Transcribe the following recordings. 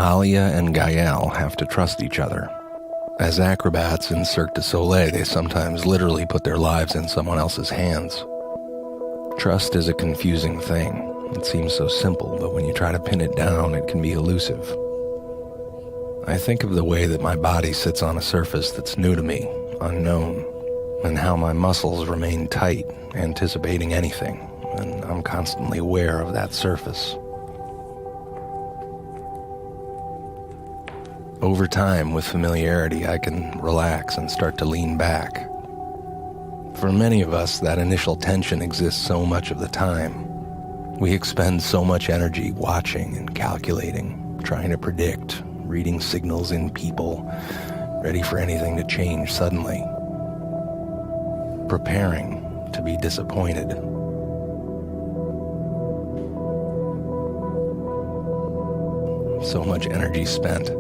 Alia and Gael have to trust each other. As acrobats in Cirque du Soleil, they sometimes literally put their lives in someone else's hands. Trust is a confusing thing. It seems so simple, but when you try to pin it down, it can be elusive. I think of the way that my body sits on a surface that's new to me, unknown, and how my muscles remain tight, anticipating anything, and I'm constantly aware of that surface. Over time, with familiarity, I can relax and start to lean back. For many of us, that initial tension exists so much of the time. We expend so much energy watching and calculating, trying to predict, reading signals in people, ready for anything to change suddenly, preparing to be disappointed. So much energy spent.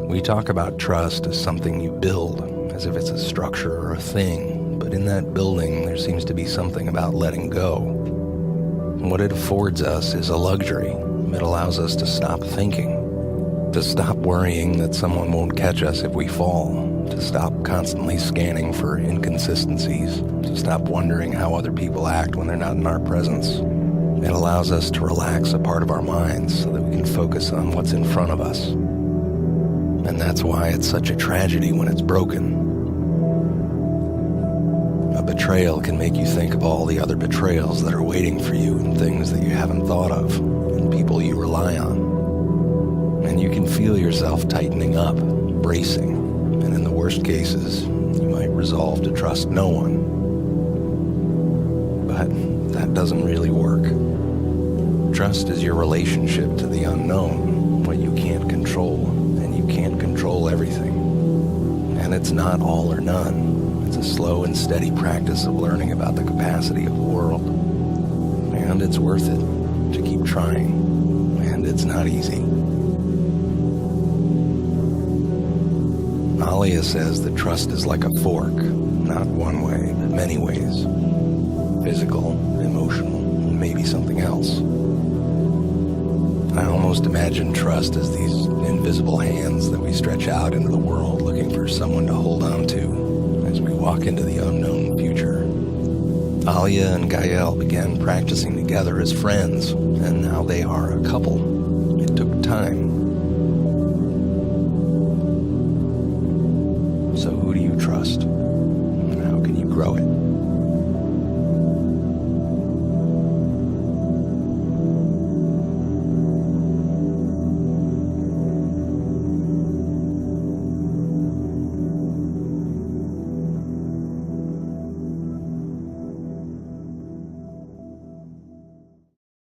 We talk about trust as something you build, as if it's a structure or a thing, but in that building there seems to be something about letting go. What it affords us is a luxury. It allows us to stop thinking, to stop worrying that someone won't catch us if we fall, to stop constantly scanning for inconsistencies, to stop wondering how other people act when they're not in our presence. It allows us to relax a part of our minds so that we can focus on what's in front of us. And that's why it's such a tragedy when it's broken. A betrayal can make you think of all the other betrayals that are waiting for you and things that you haven't thought of and people you rely on. And you can feel yourself tightening up, bracing, and in the worst cases, you might resolve to trust no one. But that doesn't really work. Trust is your relationship to the unknown, what you can't control. You can't control everything. And it's not all or none. It's a slow and steady practice of learning about the capacity of the world. And it's worth it to keep trying. And it's not easy. Alia says that trust is like a fork, not one way, but many ways. Physical, emotional, and maybe something else. I almost imagine trust as these invisible hands that we stretch out into the world looking for someone to hold on to as we walk into the unknown future. Alia and Gael began practicing together as friends, and now they are a couple. It took time.